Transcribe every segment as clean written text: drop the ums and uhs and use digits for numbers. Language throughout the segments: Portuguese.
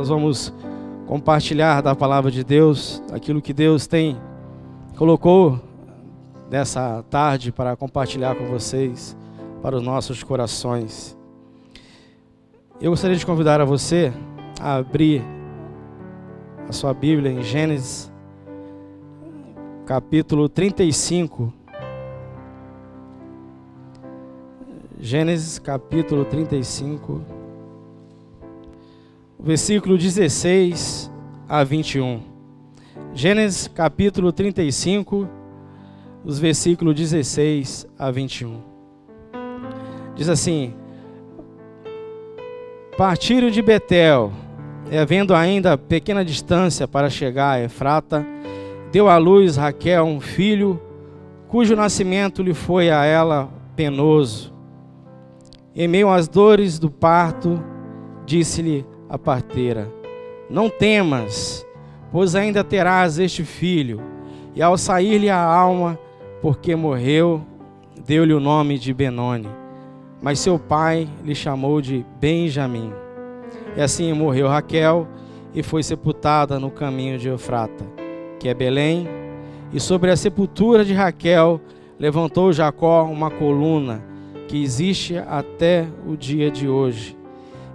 nós vamos compartilhar da palavra de Deus, aquilo que Deus colocou nessa tarde para compartilhar com vocês, para os nossos corações. Eu gostaria de convidar a você a abrir a sua Bíblia em Gênesis, capítulo 35. Gênesis, capítulo 35, versículo 16 a 21. Gênesis, capítulo 35, os versículos 16 a 21. Diz assim: partiram de Betel, e havendo ainda pequena distância para chegar a Efrata, deu à luz Raquel um filho, cujo nascimento lhe foi a ela penoso. Em meio às dores do parto, disse-lhe a parteira: não temas, pois ainda terás este filho. E ao sair-lhe a alma, porque morreu, deu-lhe o nome de Benoni. Mas seu pai lhe chamou de Benjamim. E assim morreu Raquel e foi sepultada no caminho de Efrata, que é Belém. E sobre a sepultura de Raquel levantou Jacó uma coluna, que existe até o dia de hoje.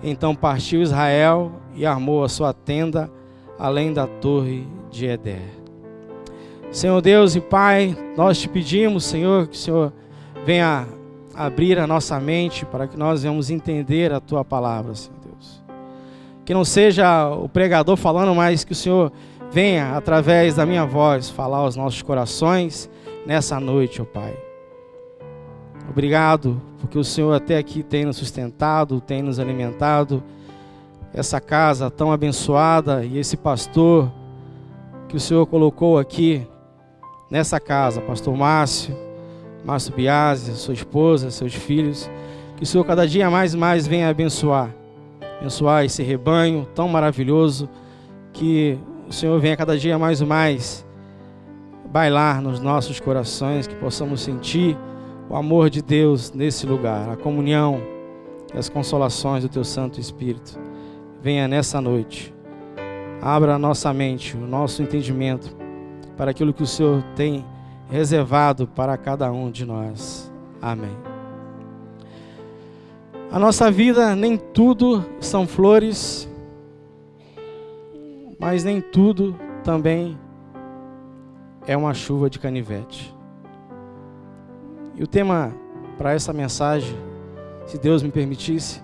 Então partiu Israel e armou a sua tenda além da torre de Eder. Senhor Deus e Pai, nós te pedimos, Senhor, que o Senhor venha abrir a nossa mente para que nós venhamos entender a Tua palavra, Senhor Deus. Que não seja o pregador falando, mas que o Senhor venha, através da minha voz, falar aos nossos corações nessa noite, ó Pai. Obrigado, porque o Senhor até aqui tem nos sustentado, tem nos alimentado, essa casa tão abençoada e esse pastor que o Senhor colocou aqui nessa casa, pastor Márcio Biasi, sua esposa, seus filhos, que o Senhor cada dia mais venha abençoar esse rebanho tão maravilhoso, que o Senhor venha cada dia mais bailar nos nossos corações, que possamos sentir o amor de Deus nesse lugar, a comunhão e as consolações do Teu Santo Espírito. Venha nessa noite, abra a nossa mente, o nosso entendimento para aquilo que o Senhor tem reservado para cada um de nós. Amém. A nossa vida, nem tudo são flores, mas nem tudo também é uma chuva de canivete. E o tema para essa mensagem, se Deus me permitisse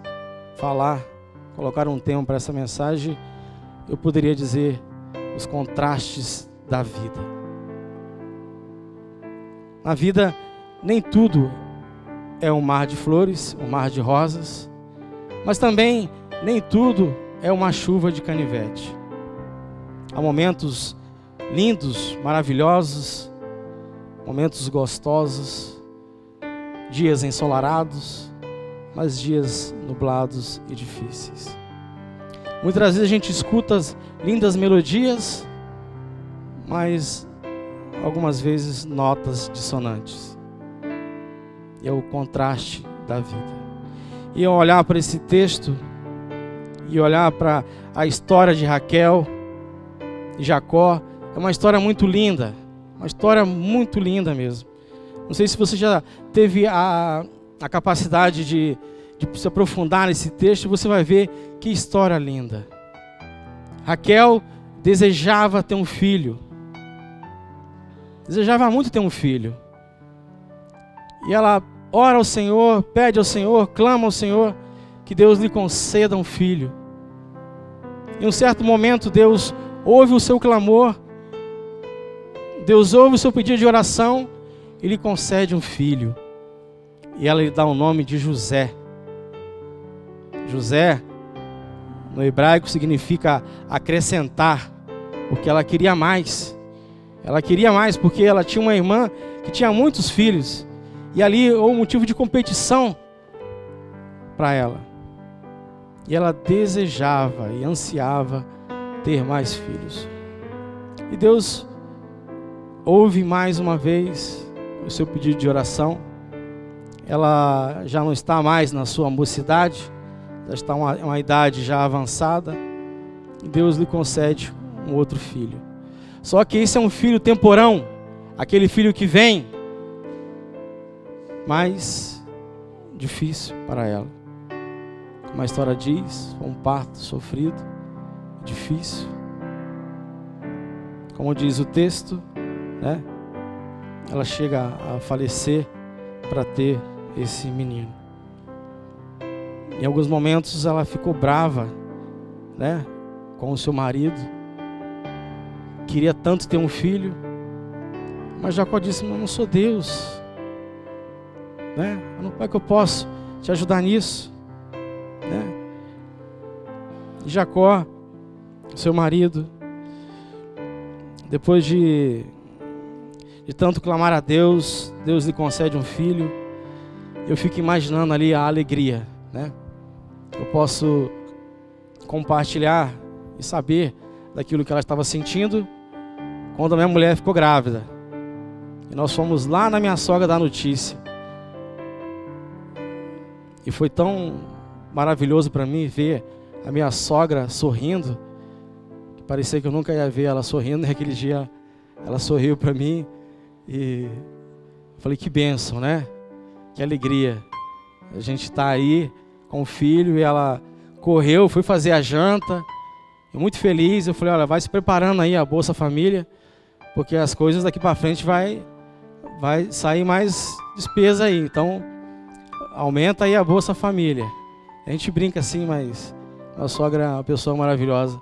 colocar um tema para essa mensagem, eu poderia dizer os contrastes da vida. Na vida, nem tudo é um mar de flores, um mar de rosas, mas também nem tudo é uma chuva de canivete. Há momentos lindos, maravilhosos, momentos gostosos, dias ensolarados, mas dias nublados e difíceis. Muitas vezes a gente escuta lindas melodias, mas algumas vezes notas dissonantes. E é o contraste da vida. E ao olhar para esse texto, e olhar para a história de Raquel e Jacó, é uma história muito linda mesmo. Não sei se você já teve a capacidade de se aprofundar nesse texto, você vai ver que história linda. Raquel desejava ter um filho. Desejava muito ter um filho. E ela ora ao Senhor, pede ao Senhor, clama ao Senhor, que Deus lhe conceda um filho. Em um certo momento, Deus ouve o seu clamor, Deus ouve o seu pedido de oração, e lhe concede um filho. E ela lhe dá o nome de José. José, no hebraico, significa acrescentar, porque ela queria mais. Ela queria mais porque ela tinha uma irmã que tinha muitos filhos. E ali houve um motivo de competição para ela. E ela desejava e ansiava ter mais filhos. E Deus ouve mais uma vez o seu pedido de oração. Ela já não está mais na sua mocidade, já está uma idade já avançada. e Deus lhe concede um outro filho. Só que esse é um filho temporão, aquele filho que vem, mas difícil para ela. Como a história diz, foi um parto sofrido, difícil. Como diz o texto, né? Ela chega a falecer para ter esse menino. Em alguns momentos ela ficou brava, né, com o seu marido. Queria tanto ter um filho, mas Jacó disse: eu não sou Deus, né? Como é que eu posso te ajudar nisso, né? E Jacó, seu marido, depois de tanto clamar a Deus, Deus lhe concede um filho. Eu fico imaginando ali a alegria, né? Eu posso compartilhar e saber daquilo que ela estava sentindo quando a minha mulher ficou grávida. E nós fomos lá na minha sogra dar notícia. E foi tão maravilhoso para mim ver a minha sogra sorrindo, que parecia que eu nunca ia ver ela sorrindo. Naquele dia ela sorriu para mim e falei: que bênção, né? Que alegria. A gente está aí com o filho e ela correu, foi fazer a janta. Eu muito feliz. Eu falei: olha, vai se preparando aí a Bolsa Família, porque as coisas daqui para frente vai sair mais despesa aí. Então, aumenta aí a Bolsa Família. A gente brinca assim, mas a sogra é uma pessoa maravilhosa,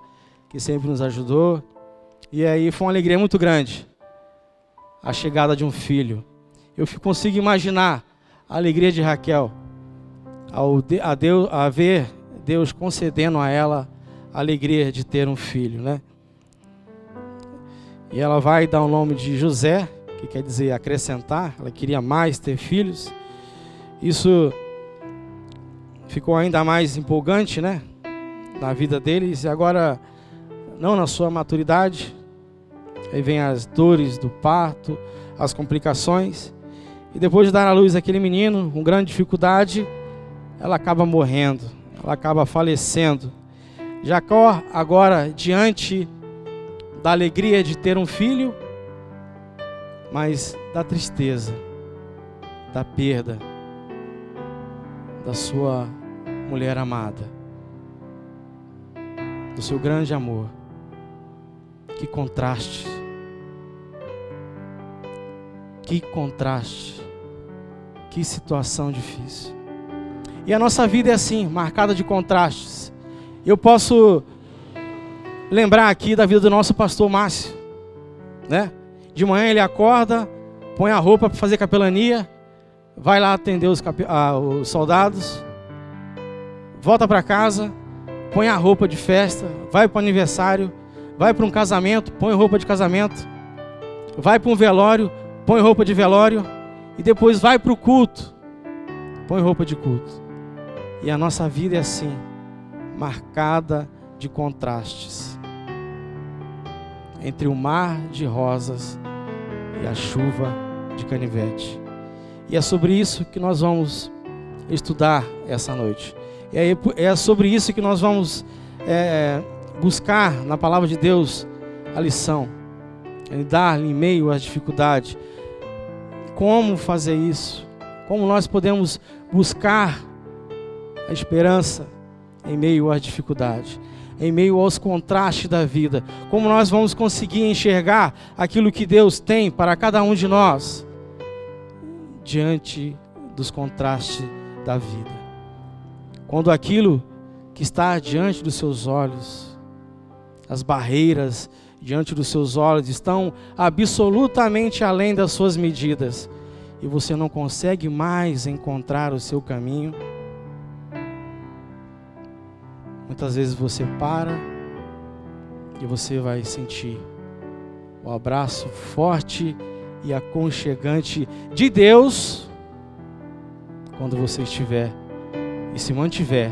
que sempre nos ajudou. E aí foi uma alegria muito grande a chegada de um filho. Eu consigo imaginar a alegria de Raquel a ver Deus concedendo a ela a alegria de ter um filho, né? E ela vai dar o nome de José, que quer dizer acrescentar. Ela queria mais ter filhos. Isso ficou ainda mais empolgante, né, na vida deles. E agora, não na sua maturidade, aí vem as dores do parto, as complicações. E depois de dar à luz aquele menino, com grande dificuldade, ela acaba morrendo, ela acaba falecendo. Jacó, agora, diante da alegria de ter um filho, mas da tristeza, da perda da sua mulher amada, do seu grande amor. Que contraste! Que contraste! Que situação difícil! E a nossa vida é assim, marcada de contrastes. Eu posso lembrar aqui da vida do nosso pastor Márcio, né? De manhã ele acorda, põe a roupa para fazer capelania, vai lá atender os soldados, volta para casa, põe a roupa de festa, vai para o aniversário, vai para um casamento, põe roupa de casamento, vai para um velório, põe roupa de velório, e depois vai para o culto, põe roupa de culto. E a nossa vida é assim, marcada de contrastes entre o mar de rosas e a chuva de canivete. E é sobre isso que nós vamos estudar essa noite. É sobre isso que nós vamos buscar na palavra de Deus a lição. Lidar em meio às dificuldades. Como fazer isso? Como nós podemos buscar a esperança em meio às dificuldades, em meio aos contrastes da vida? Como nós vamos conseguir enxergar aquilo que Deus tem para cada um de nós diante dos contrastes da vida? Quando aquilo que está diante dos seus olhos, as barreiras diante dos seus olhos estão absolutamente além das suas medidas, e você não consegue mais encontrar o seu caminho, muitas vezes você para e você vai sentir o abraço forte e aconchegante de Deus quando você estiver e se mantiver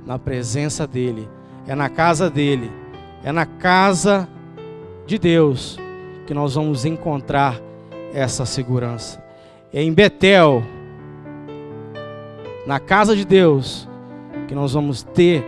na presença dEle. É na casa dEle, é na casa de Deus que nós vamos encontrar essa segurança. É em Betel, na casa de Deus, que nós vamos ter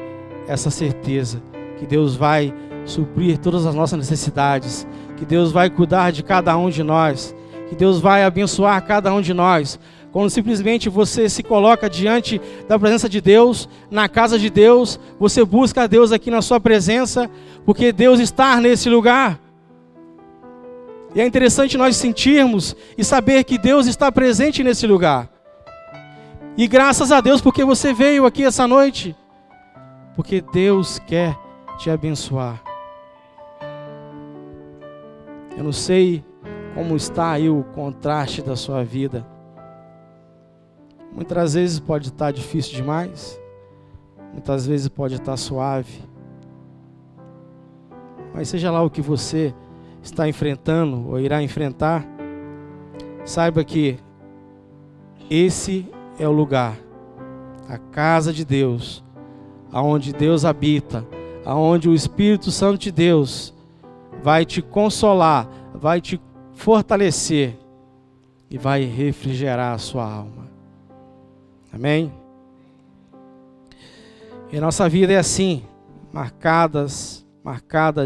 essa certeza que Deus vai suprir todas as nossas necessidades, que Deus vai cuidar de cada um de nós, que Deus vai abençoar cada um de nós. Quando simplesmente você se coloca diante da presença de Deus, na casa de Deus, você busca a Deus aqui na sua presença, porque Deus está nesse lugar. E é interessante nós sentirmos e saber que Deus está presente nesse lugar. E graças a Deus porque você veio aqui essa noite, porque Deus quer te abençoar. Eu não sei como está aí o contraste da sua vida. Muitas vezes pode estar difícil demais, muitas vezes pode estar suave. Mas seja lá o que você está enfrentando ou irá enfrentar, saiba que esse é o lugar, a casa de Deus, aonde Deus habita, aonde o Espírito Santo de Deus vai te consolar, vai te fortalecer e vai refrigerar a sua alma. Amém? E a nossa vida é assim, marcada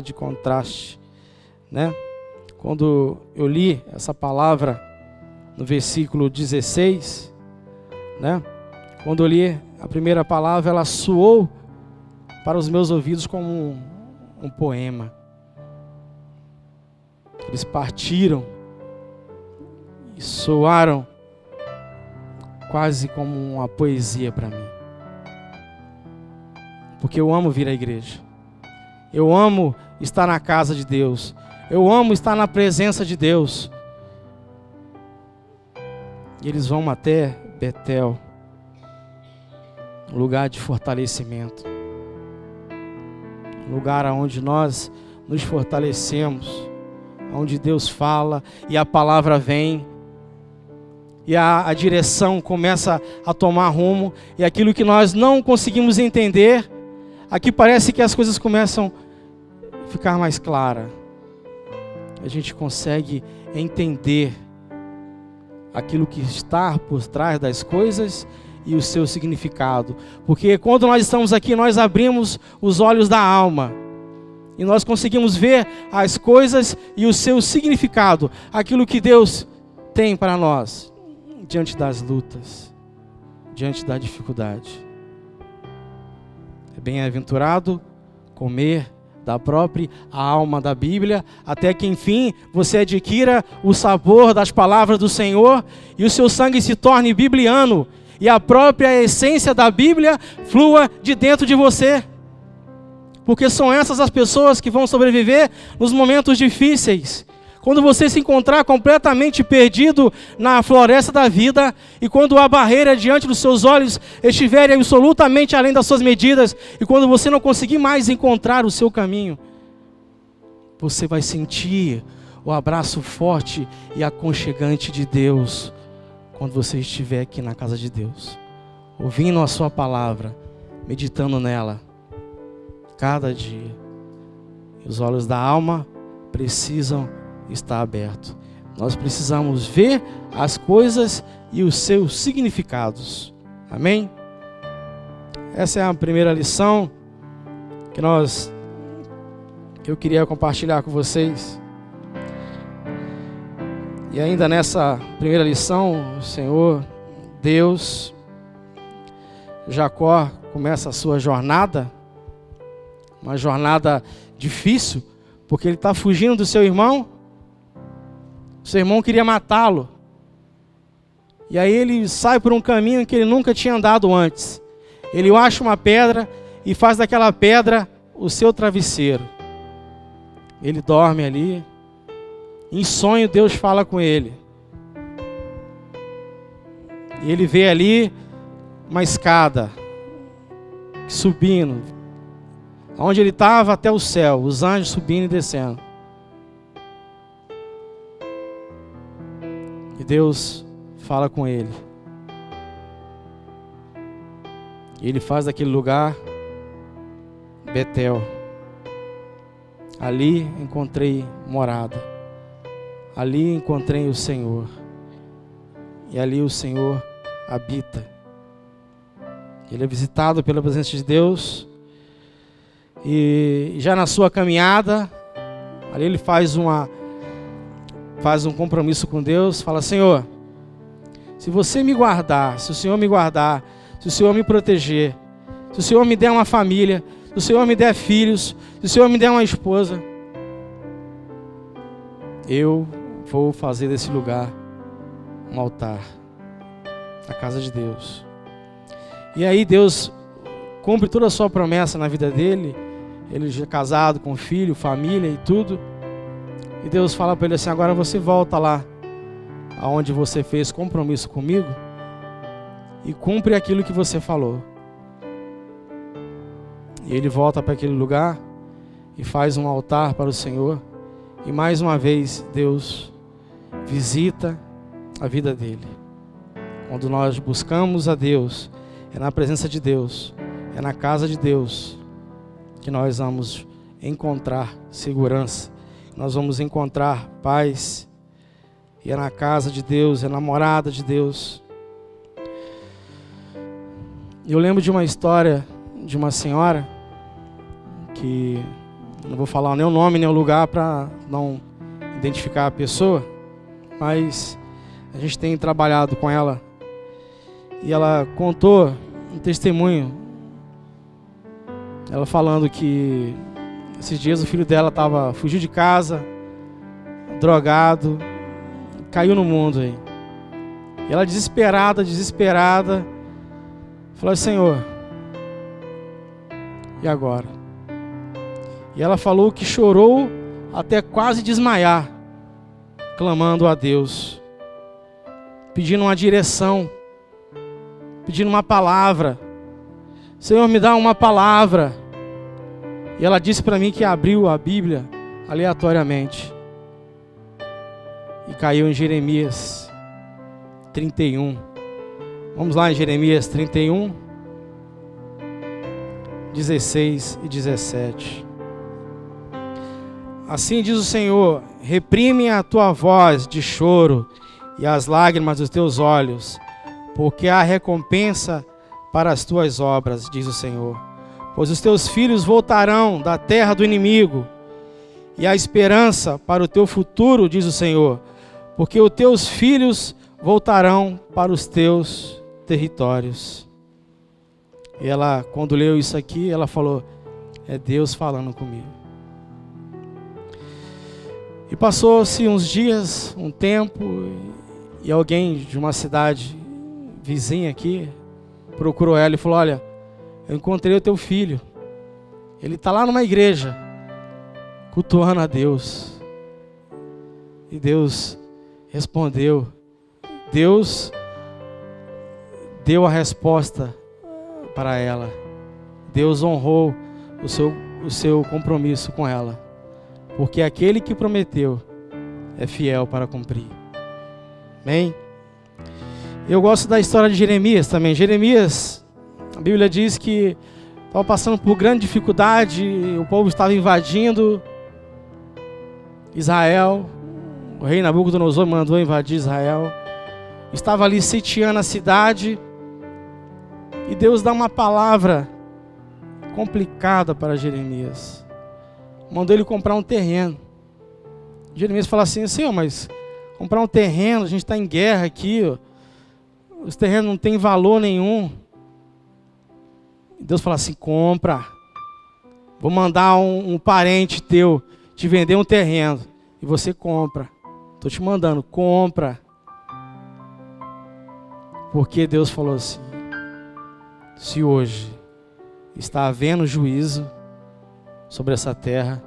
de contraste, né? Quando eu li essa palavra no versículo 16, né? Quando eu li a primeira palavra, ela soou para os meus ouvidos como um poema. Eles partiram e soaram quase como uma poesia para mim. Porque eu amo vir à igreja. Eu amo estar na casa de Deus. Eu amo estar na presença de Deus. E eles vão até Betel, um lugar de fortalecimento, um lugar onde nós nos fortalecemos, onde Deus fala e a palavra vem, e a direção começa a tomar rumo, e aquilo que nós não conseguimos entender, aqui parece que as coisas começam a ficar mais claras. A gente consegue entender aquilo que está por trás das coisas e o seu significado. Porque quando nós estamos aqui, nós abrimos os olhos da alma e nós conseguimos ver as coisas e o seu significado, aquilo que Deus tem para nós diante das lutas, diante da dificuldade. É bem-aventurado comer da própria alma da Bíblia, até que enfim você adquira o sabor das palavras do Senhor e o seu sangue se torne bibliano e a própria essência da Bíblia flua de dentro de você. Porque são essas as pessoas que vão sobreviver nos momentos difíceis. Quando você se encontrar completamente perdido na floresta da vida, e quando a barreira diante dos seus olhos estiver absolutamente além das suas medidas, e quando você não conseguir mais encontrar o seu caminho, você vai sentir o abraço forte e aconchegante de Deus, quando você estiver aqui na casa de Deus, ouvindo a sua palavra, meditando nela, cada dia. Os olhos da alma precisam estar abertos. Nós precisamos ver as coisas e os seus significados. Amém? Essa é a primeira lição que eu queria compartilhar com vocês. E ainda nessa primeira lição, o Senhor, Deus, Jacó começa a sua jornada, uma jornada difícil, porque ele está fugindo do seu irmão. O seu irmão queria matá-lo. E aí ele sai por um caminho que ele nunca tinha andado antes. Ele acha uma pedra e faz daquela pedra o seu travesseiro. Ele dorme ali. Em sonho Deus fala com ele. E ele vê ali uma escada subindo. Onde ele estava até o céu, os anjos subindo e descendo. E Deus fala com ele. E ele faz daquele lugar Betel. Ali encontrei morada. Ali encontrei o Senhor. E ali o Senhor habita. Ele é visitado pela presença de Deus. E já na sua caminhada, ali ele faz um compromisso com Deus, fala: Senhor, se você me guardar, se o Senhor me guardar, se o Senhor me proteger, se o Senhor me der uma família, se o Senhor me der filhos, se o Senhor me der uma esposa, eu vou fazer desse lugar um altar, a casa de Deus. E aí Deus cumpre toda a sua promessa na vida dele. Ele já é casado com filho, família e tudo. E Deus fala para ele assim: agora você volta lá aonde você fez compromisso comigo e cumpre aquilo que você falou. E ele volta para aquele lugar e faz um altar para o Senhor. E mais uma vez Deus visita a vida dele. Quando nós buscamos a Deus, é na presença de Deus, é na casa de Deus que nós vamos encontrar segurança, nós vamos encontrar paz. E é na casa de Deus, é na morada de Deus. Eu lembro de uma história de uma senhora, que não vou falar nem o nome nem o lugar para não identificar a pessoa, mas a gente tem trabalhado com ela. E ela contou um testemunho, ela falando que esses dias o filho dela fugiu de casa, drogado, caiu no mundo aí. E ela desesperada, falou: Senhor, e agora? E ela falou que chorou até quase desmaiar, clamando a Deus, pedindo uma direção, pedindo uma palavra. Senhor, me dá uma palavra. E ela disse para mim que abriu a Bíblia aleatoriamente e caiu em Jeremias 31. Vamos lá em Jeremias 31, 16 e 17. Assim diz o Senhor: reprime a tua voz de choro e as lágrimas dos teus olhos, porque há recompensa para as tuas obras, diz o Senhor. Pois os teus filhos voltarão da terra do inimigo, e há esperança para o teu futuro, diz o Senhor, porque os teus filhos voltarão para os teus territórios. E ela, quando leu isso aqui, ela falou: é Deus falando comigo. E passou-se uns dias, um tempo, e alguém de uma cidade vizinha aqui procurou ela e falou: olha, eu encontrei o teu filho, ele está lá numa igreja cultuando a Deus. E Deus respondeu, Deus deu a resposta para ela, Deus honrou o seu compromisso com ela, porque aquele que prometeu é fiel para cumprir. Amém? Eu gosto da história de Jeremias também. Jeremias, a Bíblia diz que estava passando por grande dificuldade, o povo estava invadindo Israel, o rei Nabucodonosor mandou invadir Israel, estava ali sitiando a cidade, e Deus dá uma palavra complicada para Jeremias, mandou ele comprar um terreno. Jeremias fala assim: Senhor, mas comprar um terreno, a gente está em guerra aqui, ó. Os terrenos não têm valor nenhum. Deus fala assim: compra. Vou mandar um parente teu te vender um terreno e você compra. Estou te mandando, compra. Porque Deus falou assim: se hoje está havendo juízo sobre essa terra,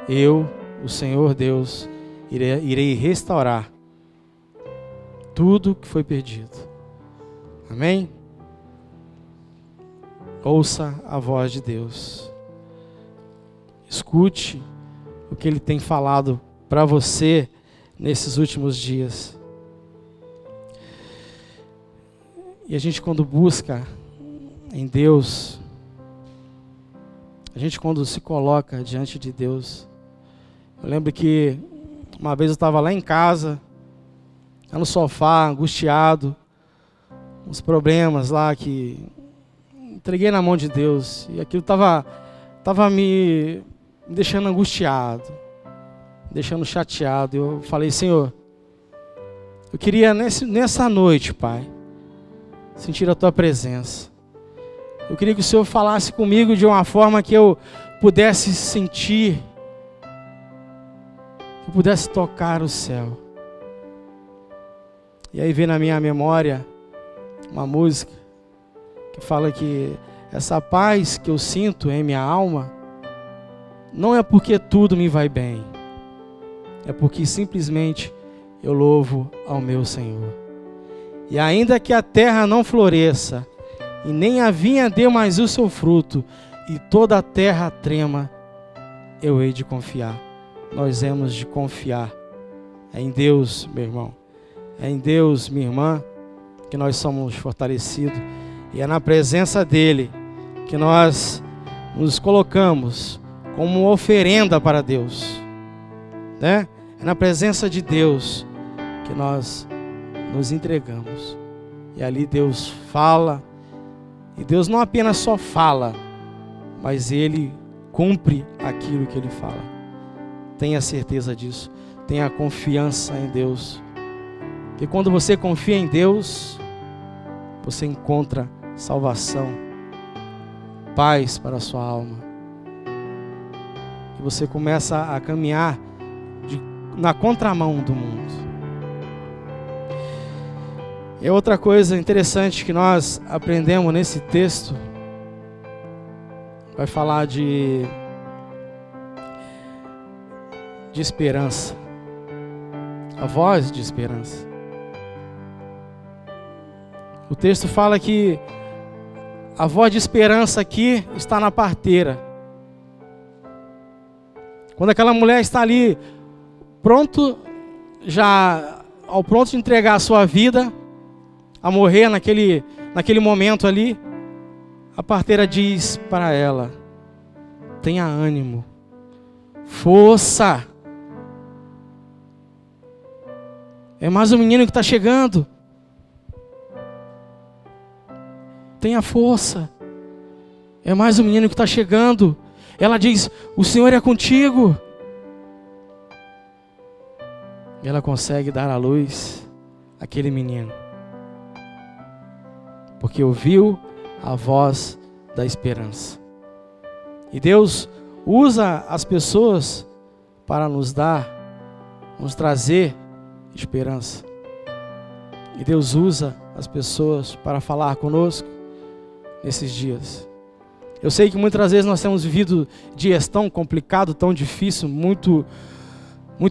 eu, o Senhor Deus, irei restaurar tudo que foi perdido. Amém? Ouça a voz de Deus. Escute o que Ele tem falado para você nesses últimos dias. E a gente, quando busca em Deus, a gente, quando se coloca diante de Deus, eu lembro que uma vez eu estava lá em casa, no sofá, angustiado, uns problemas lá que entreguei na mão de Deus, e aquilo estava estava me deixando angustiado, me deixando chateado. Eu falei: Senhor, eu queria nessa noite, Pai, sentir a Tua presença. Eu queria que o Senhor falasse comigo de uma forma que eu pudesse sentir, que eu pudesse tocar o céu. E aí veio na minha memória uma música que fala que essa paz que eu sinto em minha alma não é porque tudo me vai bem, é porque simplesmente eu louvo ao meu Senhor. E ainda que a terra não floresça, e nem a vinha dê mais o seu fruto, e toda a terra trema, eu hei de confiar. Nós hemos de confiar. É em Deus, meu irmão. É em Deus, minha irmã, que nós somos fortalecidos. E é na presença dEle que nós nos colocamos como uma oferenda para Deus, né? É na presença de Deus que nós nos entregamos. E ali Deus fala. E Deus não apenas só fala, mas Ele cumpre aquilo que Ele fala. Tenha certeza disso. Tenha confiança em Deus. Porque quando você confia em Deus, você encontra salvação, paz para a sua alma. E você começa a caminhar na contramão do mundo. E outra coisa interessante que nós aprendemos nesse texto, vai falar de esperança. A voz de esperança. O texto fala que a voz de esperança aqui está na parteira. Quando aquela mulher está ali, ao pronto de entregar a sua vida, a morrer naquele momento ali, a parteira diz para ela: tenha ânimo, força. É mais um menino que está chegando. Tenha força. É mais um menino que está chegando. Ela diz: o Senhor é contigo. E ela consegue dar à luz aquele menino, porque ouviu a voz da esperança. E Deus usa as pessoas para nos trazer esperança. E Deus usa as pessoas para falar conosco nesses dias. Eu sei que muitas vezes nós temos vivido dias tão complicados, tão difíceis, muito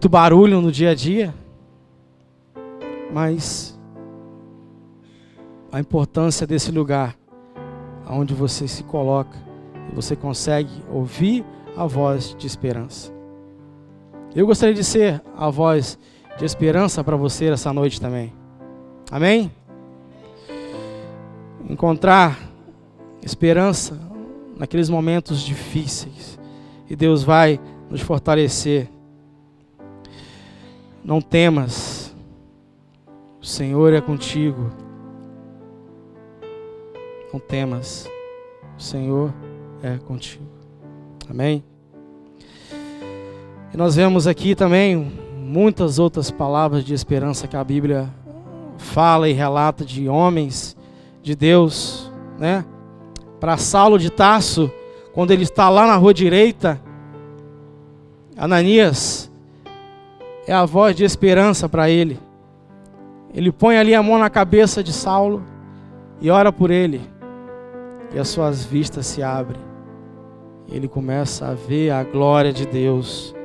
barulho no dia a dia, mas a importância desse lugar onde você se coloca e você consegue ouvir a voz de esperança. Eu gostaria de ser a voz de esperança para você essa noite também. Amém? Encontrar esperança naqueles momentos difíceis. E Deus vai nos fortalecer. Não temas. O Senhor é contigo. Não temas. O Senhor é contigo. Amém? E nós vemos aqui também muitas outras palavras de esperança que a Bíblia fala e relata de homens de Deus, né? Para Saulo de Tarso, quando ele está lá na rua direita, Ananias é a voz de esperança para ele. Ele põe ali a mão na cabeça de Saulo e ora por ele, e as suas vistas se abrem. Ele começa a ver a glória de Deus,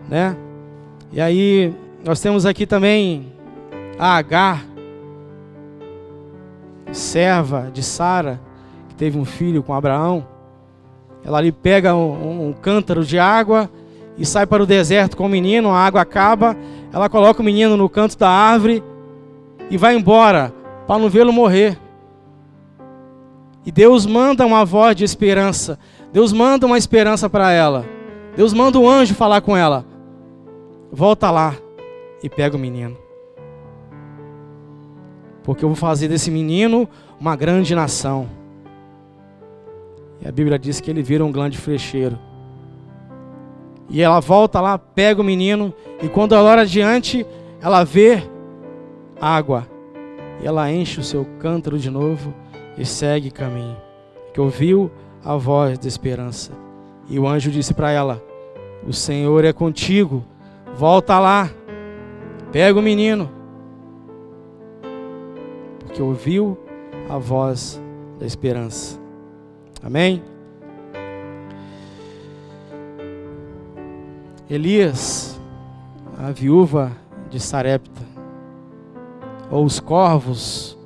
né? E aí nós temos aqui também a Agar, serva de Sara, que teve um filho com Abraão. Ela ali pega um cântaro de água e sai para o deserto com o menino. A água acaba, ela coloca o menino no canto da árvore e vai embora para não vê-lo morrer. E Deus manda uma voz de esperança. Deus manda uma esperança para ela. Deus manda um anjo falar com ela: volta lá e pega o menino, porque eu vou fazer desse menino uma grande nação. E a Bíblia diz que ele vira um grande flecheiro. E ela volta lá, pega o menino, e quando ela olha adiante, ela vê água. E ela enche o seu cântaro de novo e segue caminho. Que ouviu a voz de esperança. E o anjo disse para ela: o Senhor é contigo, volta lá, pega o menino. Porque ouviu a voz da esperança. Amém? Elias, a viúva de Sarepta, ou os corvos,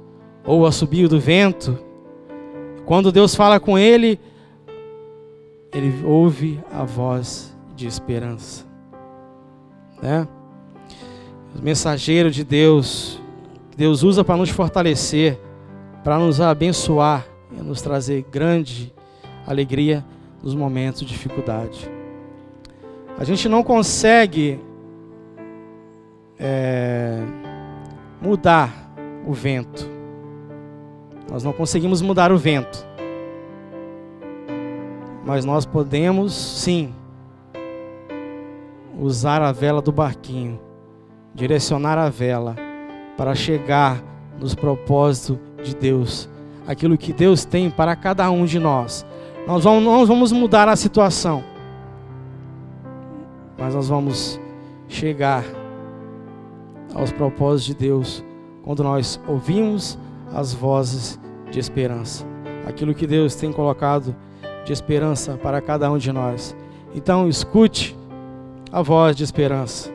ou o assobio do vento, quando Deus fala com ele, ele ouve a voz de esperança, né? Os mensageiros de Deus, que Deus usa para nos fortalecer, para nos abençoar e nos trazer grande alegria nos momentos de dificuldade. A gente não consegue mudar o vento. Nós não conseguimos mudar o vento. Mas nós podemos, sim, usar a vela do barquinho, direcionar a vela para chegar nos propósitos de Deus. Aquilo que Deus tem para cada um de nós. Nós não vamos mudar a situação, mas nós vamos chegar aos propósitos de Deus quando nós ouvimos as vozes de esperança. Aquilo que Deus tem colocado de esperança para cada um de nós. Então escute a voz de esperança.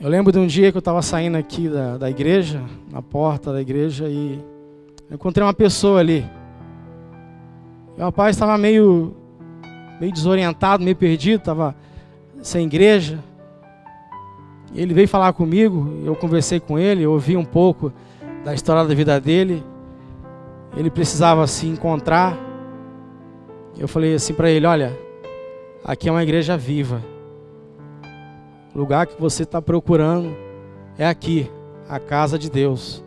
Eu lembro de um dia que eu estava saindo aqui da igreja, na porta da igreja, e eu encontrei uma pessoa ali. E o rapaz estava meio desorientado, meio perdido, estava sem igreja. Ele veio falar comigo, eu conversei com ele, eu ouvi um pouco da história da vida dele. Ele precisava se encontrar. Eu falei assim para ele: olha, aqui é uma igreja viva. O lugar que você está procurando é aqui, a casa de Deus.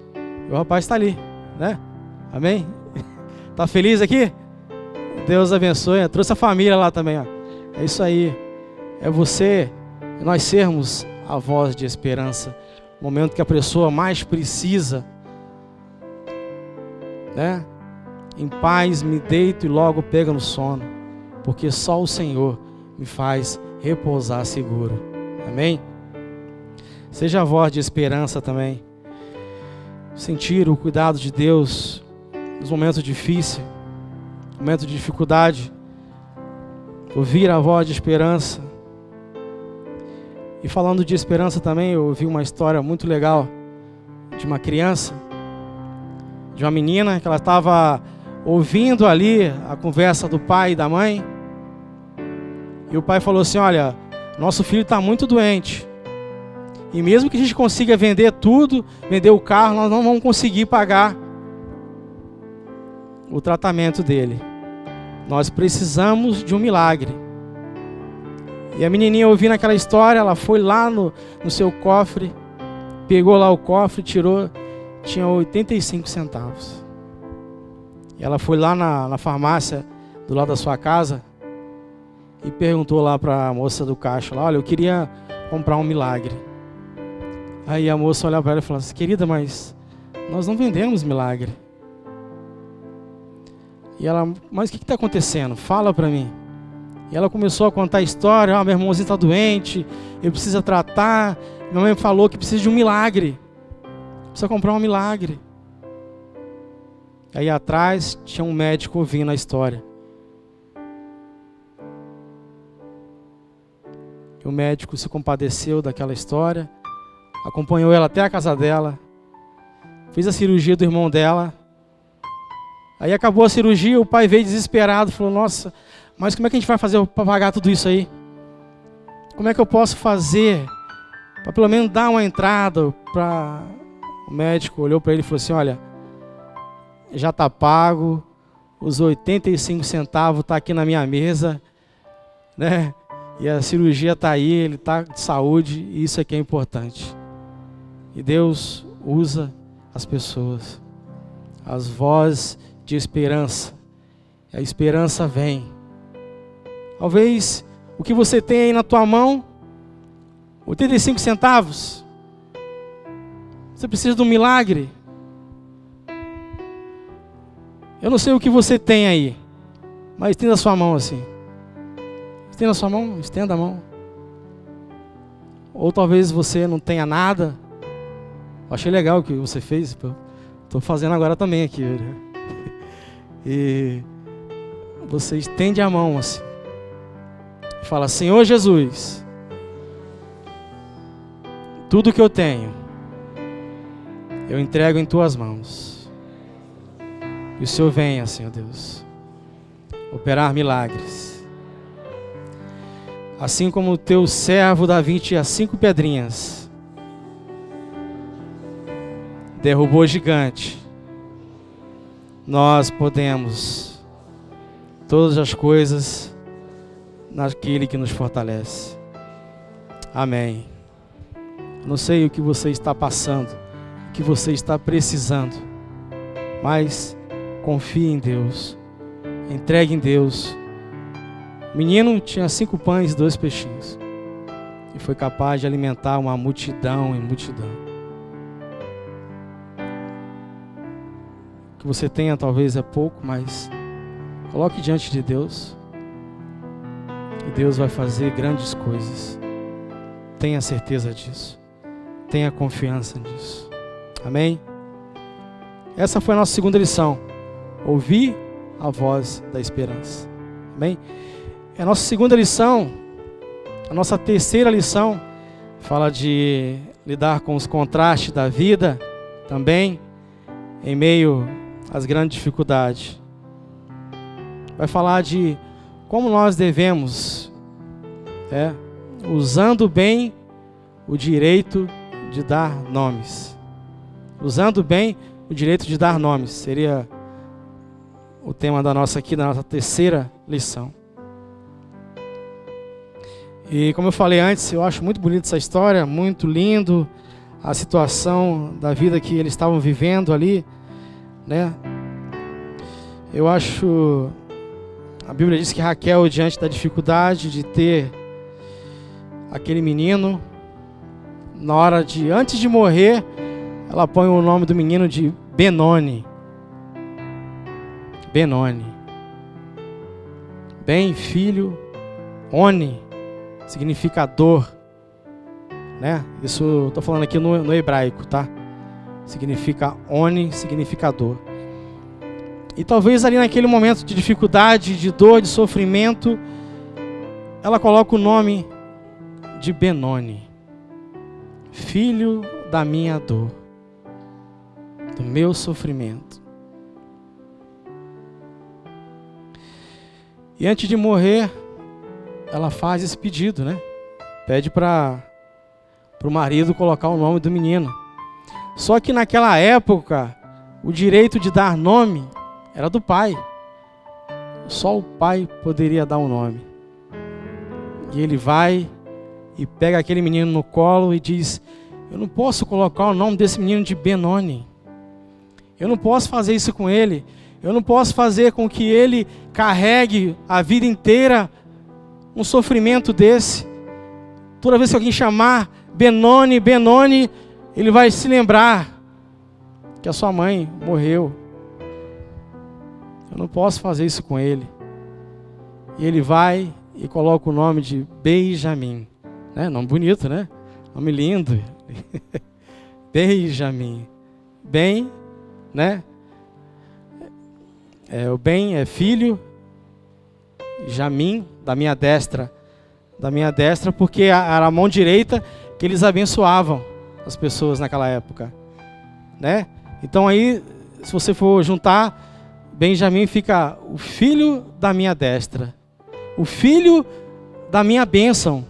E o rapaz está ali, né? Amém? Tá feliz aqui? Deus abençoe. Eu trouxe a família lá também, ó. É isso aí. É você, nós sermos a voz de esperança. No momento que a pessoa mais precisa, né? Em paz me deito e logo pego no sono, porque só o Senhor me faz repousar seguro. Amém? Seja a voz de esperança também. Sentir o cuidado de Deus nos momentos difíceis, momentos de dificuldade. Ouvir a voz de esperança. E falando de esperança também, eu ouvi uma história muito legal de uma criança, de uma menina, que ela estava ouvindo ali a conversa do pai e da mãe. E o pai falou assim: olha, nosso filho está muito doente. E mesmo que a gente consiga vender tudo, vender o carro, nós não vamos conseguir pagar o tratamento dele. Nós precisamos de um milagre. E a menininha, ouvindo aquela história, ela foi lá no seu cofre, pegou lá o cofre, tirou, tinha 85 centavos. E ela foi lá na farmácia do lado da sua casa e perguntou lá para a moça do caixa, lá: olha, eu queria comprar um milagre. Aí a moça olhava para ela e falou assim: querida, mas nós não vendemos milagre. E ela: mas o que está acontecendo? Fala para mim. E ela começou a contar a história: meu irmãozinho está doente, eu preciso tratar. Minha mãe falou que precisa de um milagre, precisa comprar um milagre. Aí atrás tinha um médico ouvindo a história. O médico se compadeceu daquela história, acompanhou ela até a casa dela, fez a cirurgia do irmão dela. Aí acabou a cirurgia, o pai veio desesperado, falou: nossa, mas como é que a gente vai fazer para pagar tudo isso aí? Como é que eu posso fazer para pelo menos dar uma entrada? O médico olhou para ele e falou assim: olha, já está pago, os 85 centavos estão aqui na minha mesa, né? E a cirurgia está aí, ele está de saúde, e isso é que é importante. E Deus usa as pessoas, as vozes de esperança. A esperança vem. Talvez o que você tem aí na tua mão, 85 centavos. Você precisa de um milagre. Eu não sei o que você tem aí, mas estenda a sua mão assim. Estenda a sua mão, estenda a mão. Ou talvez você não tenha nada. Eu achei legal o que você fez. Estou fazendo agora também aqui. E você estende a mão assim. E fala: Senhor Jesus, tudo que eu tenho, eu entrego em tuas mãos. E o Senhor venha, Senhor Deus, operar milagres. Assim como o teu servo Davi tinha 5 pedrinhas, derrubou o gigante, nós podemos todas as coisas naquele que nos fortalece. Amém. Não sei o que você está passando, o que você está precisando, mas confie em Deus, entregue em Deus. O menino tinha 5 pães e 2 peixinhos e foi capaz de alimentar uma multidão e multidão. O que você tenha talvez é pouco, mas coloque diante de Deus e Deus vai fazer grandes coisas. Tenha certeza disso. Tenha confiança nisso. Amém? Essa foi a nossa segunda lição. Ouvir a voz da esperança. Amém? A nossa segunda lição, a nossa terceira lição, fala de lidar com os contrastes da vida também, em meio às grandes dificuldades. Vai falar de como nós devemos, usando bem o direito de dar nomes. Usando bem o direito de dar nomes. Seria o tema da nossa terceira lição. E como eu falei antes, eu acho muito bonita essa história, muito lindo a situação da vida que eles estavam vivendo ali, né? Eu acho, a Bíblia diz que Raquel, diante da dificuldade de ter aquele menino, na hora de, antes de morrer, ela põe o nome do menino de Benoni. Benoni. Ben, filho, Oni significa dor, né? Isso eu estou falando aqui no hebraico, tá? Significa Oni, significa dor. E talvez ali naquele momento de dificuldade, de dor, de sofrimento, ela coloca o nome de Benoni, filho da minha dor, do meu sofrimento. E antes de morrer, ela faz esse pedido, né? Pede para o marido colocar o nome do menino. Só que naquela época, o direito de dar nome era do pai. Só o pai poderia dar um nome. E ele vai e pega aquele menino no colo e diz: eu não posso colocar o nome desse menino de Benoni. Eu não posso fazer isso com ele. Eu não posso fazer com que ele carregue a vida inteira um sofrimento desse. Toda vez que alguém chamar Benoni, Benoni, ele vai se lembrar que a sua mãe morreu. Eu não posso fazer isso com ele. E ele vai e coloca o nome de Benjamim. Né? Nome bonito, né? Nome lindo. Benjamim. Ben, né? O Ben é filho, Jamim, da minha destra, porque era a mão direita que eles abençoavam as pessoas naquela época, né? Então aí, se você for juntar, Benjamim fica o filho da minha destra, o filho da minha bênção.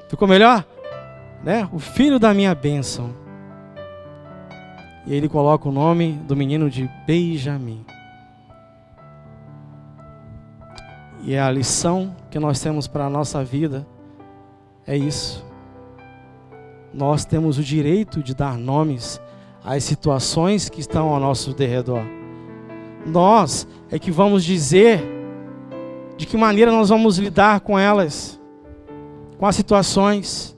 Ficou melhor? Né? O filho da minha bênção. E ele coloca o nome do menino de Benjamim. E a lição que nós temos para a nossa vida é isso. Nós temos o direito de dar nomes às situações que estão ao nosso derredor. Nós é que vamos dizer de que maneira nós vamos lidar com elas, com as situações.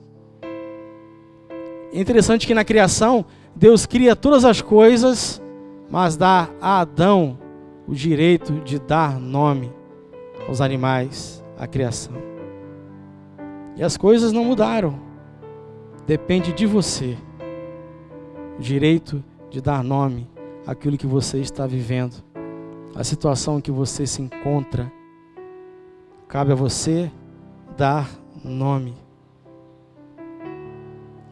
É interessante que na criação, Deus cria todas as coisas, mas dá a Adão o direito de dar nome aos animais, à criação. E as coisas não mudaram. Depende de você. O direito de dar nome àquilo que você está vivendo, a situação em que você se encontra. Cabe a você dar nome.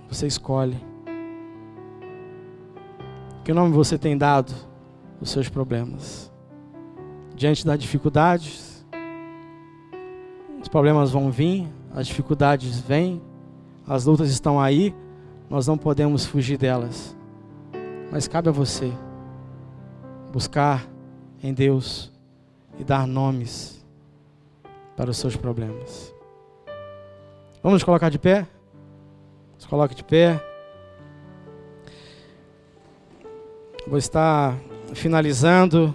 Você escolhe. Que nome você tem dado aos seus problemas? Diante das dificuldades, os problemas vão vir, as dificuldades vêm, as lutas estão aí, nós não podemos fugir delas. Mas cabe a você buscar em Deus e dar nomes para os seus problemas. Vamos nos colocar de pé? Se coloque de pé. Vou estar finalizando.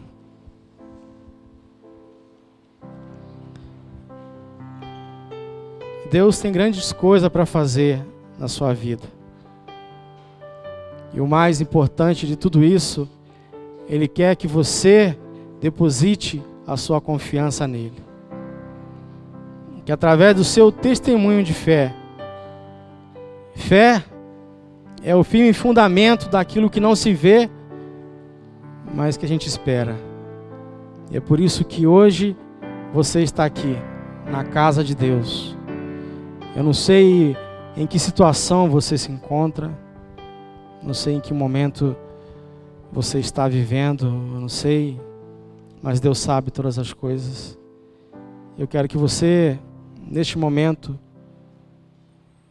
Deus tem grandes coisas para fazer na sua vida. E o mais importante de tudo isso, Ele quer que você deposite a sua confiança nele. Que através do seu testemunho de fé, fé é o firme fundamento daquilo que não se vê, mas que a gente espera. E é por isso que hoje você está aqui, na casa de Deus. Eu não sei em que situação você se encontra, não sei em que momento você está vivendo, eu não sei, mas Deus sabe todas as coisas. Eu quero que você, neste momento,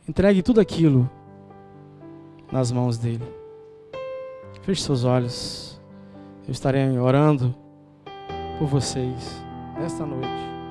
entregue tudo aquilo nas mãos dele. Feche seus olhos. Eu estarei orando por vocês nesta noite.